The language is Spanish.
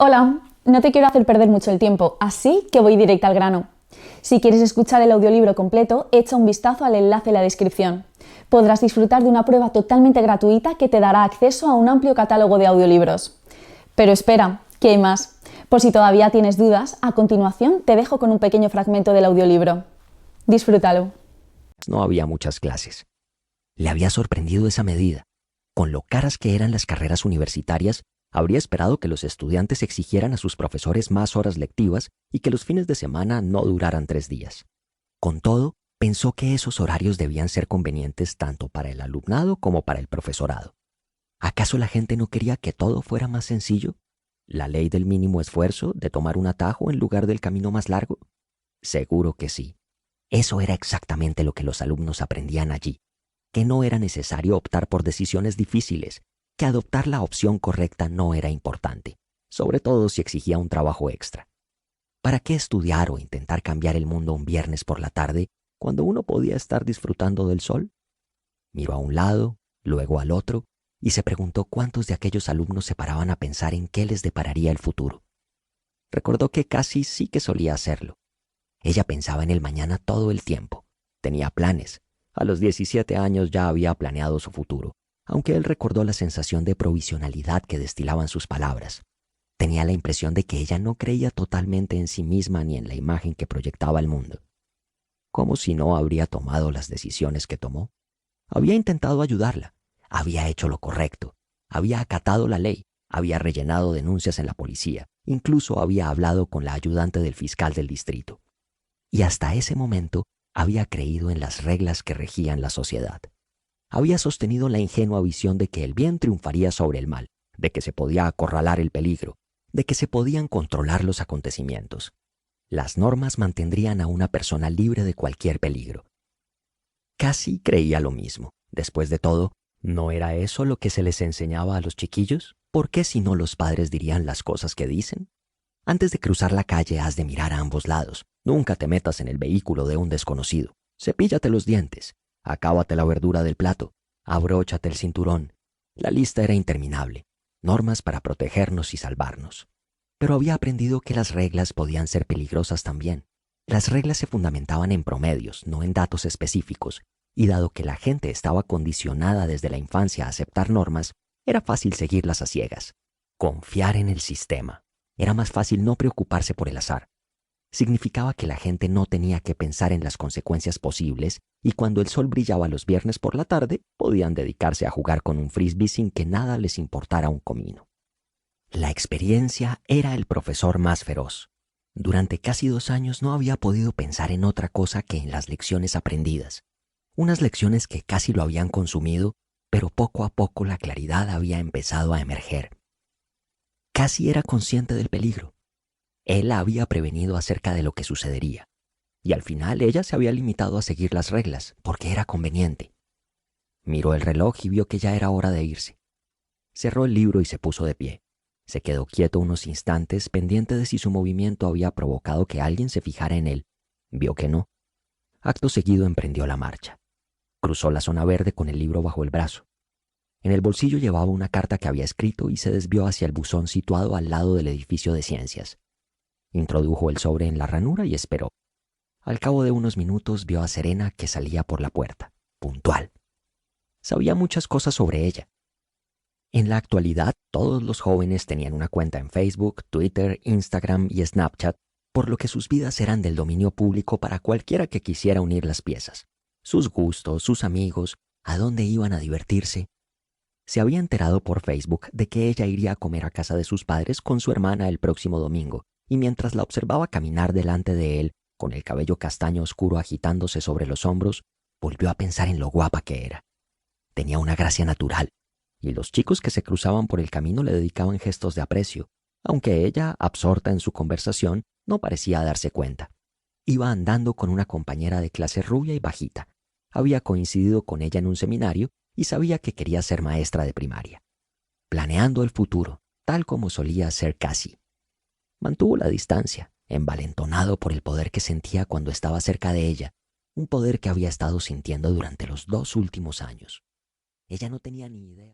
Hola, no te quiero hacer perder mucho el tiempo, así que voy directa al grano. Si quieres escuchar el audiolibro completo, echa un vistazo al enlace en la descripción. Podrás disfrutar de una prueba totalmente gratuita que te dará acceso a un amplio catálogo de audiolibros. Pero espera, que hay más. Por si todavía tienes dudas, a continuación te dejo con un pequeño fragmento del audiolibro. Disfrútalo. No había muchas clases. Le había sorprendido esa medida. Con lo caras que eran las carreras universitarias, habría esperado que los estudiantes exigieran a sus profesores más horas lectivas y que los fines de semana no duraran 3 días. Con todo, pensó que esos horarios debían ser convenientes tanto para el alumnado como para el profesorado. ¿Acaso la gente no quería que todo fuera más sencillo? ¿La ley del mínimo esfuerzo de tomar un atajo en lugar del camino más largo? Seguro que sí. Eso era exactamente lo que los alumnos aprendían allí, que no era necesario optar por decisiones difíciles, que adoptar la opción correcta no era importante, sobre todo si exigía un trabajo extra. ¿Para qué estudiar o intentar cambiar el mundo un viernes por la tarde cuando uno podía estar disfrutando del sol? Miró a un lado, luego al otro, y se preguntó cuántos de aquellos alumnos se paraban a pensar en qué les depararía el futuro. Recordó que casi sí que solía hacerlo. Ella pensaba en el mañana todo el tiempo. Tenía planes. A los 17 años ya había planeado su futuro, aunque él recordó la sensación de provisionalidad que destilaban sus palabras. Tenía la impresión de que ella no creía totalmente en sí misma ni en la imagen que proyectaba al mundo. ¿Cómo si no habría tomado las decisiones que tomó? Había intentado ayudarla, había hecho lo correcto, había acatado la ley, había rellenado denuncias en la policía, incluso había hablado con la ayudante del fiscal del distrito. Y hasta ese momento había creído en las reglas que regían la sociedad. Había sostenido la ingenua visión de que el bien triunfaría sobre el mal, de que se podía acorralar el peligro, de que se podían controlar los acontecimientos. Las normas mantendrían a una persona libre de cualquier peligro. Casi creía lo mismo. Después de todo, ¿no era eso lo que se les enseñaba a los chiquillos? ¿Por qué si no los padres dirían las cosas que dicen? Antes de cruzar la calle has de mirar a ambos lados. Nunca te metas en el vehículo de un desconocido. Cepíllate los dientes. Acábate la verdura del plato. Abróchate el cinturón. La lista era interminable. Normas para protegernos y salvarnos. Pero había aprendido que las reglas podían ser peligrosas también. Las reglas se fundamentaban en promedios, no en datos específicos, y dado que la gente estaba condicionada desde la infancia a aceptar normas, era fácil seguirlas a ciegas. Confiar en el sistema. Era más fácil no preocuparse por el azar. Significaba que la gente no tenía que pensar en las consecuencias posibles y cuando el sol brillaba los viernes por la tarde, podían dedicarse a jugar con un frisbee sin que nada les importara un comino. La experiencia era el profesor más feroz. Durante casi 2 años no había podido pensar en otra cosa que en las lecciones aprendidas. Unas lecciones que casi lo habían consumido, pero poco a poco la claridad había empezado a emerger. Casi era consciente del peligro. Él la había prevenido acerca de lo que sucedería, y al final ella se había limitado a seguir las reglas, porque era conveniente. Miró el reloj y vio que ya era hora de irse. Cerró el libro y se puso de pie. Se quedó quieto unos instantes, pendiente de si su movimiento había provocado que alguien se fijara en él. Vio que no. Acto seguido emprendió la marcha. Cruzó la zona verde con el libro bajo el brazo. En el bolsillo llevaba una carta que había escrito y se desvió hacia el buzón situado al lado del edificio de ciencias. Introdujo el sobre en la ranura y esperó. Al cabo de unos minutos vio a Serena que salía por la puerta, puntual. Sabía muchas cosas sobre ella. En la actualidad, todos los jóvenes tenían una cuenta en Facebook, Twitter, Instagram y Snapchat, por lo que sus vidas eran del dominio público para cualquiera que quisiera unir las piezas. Sus gustos, sus amigos, a dónde iban a divertirse. Se había enterado por Facebook de que ella iría a comer a casa de sus padres con su hermana el próximo domingo, y mientras la observaba caminar delante de él, con el cabello castaño oscuro agitándose sobre los hombros, volvió a pensar en lo guapa que era. Tenía una gracia natural, y los chicos que se cruzaban por el camino le dedicaban gestos de aprecio, aunque ella, absorta en su conversación, no parecía darse cuenta. Iba andando con una compañera de clase rubia y bajita. Había coincidido con ella en un seminario y sabía que quería ser maestra de primaria. Planeando el futuro, tal como solía hacer Cassie. Mantuvo la distancia, envalentonado por el poder que sentía cuando estaba cerca de ella, un poder que había estado sintiendo durante los 2 últimos años. Ella no tenía ni idea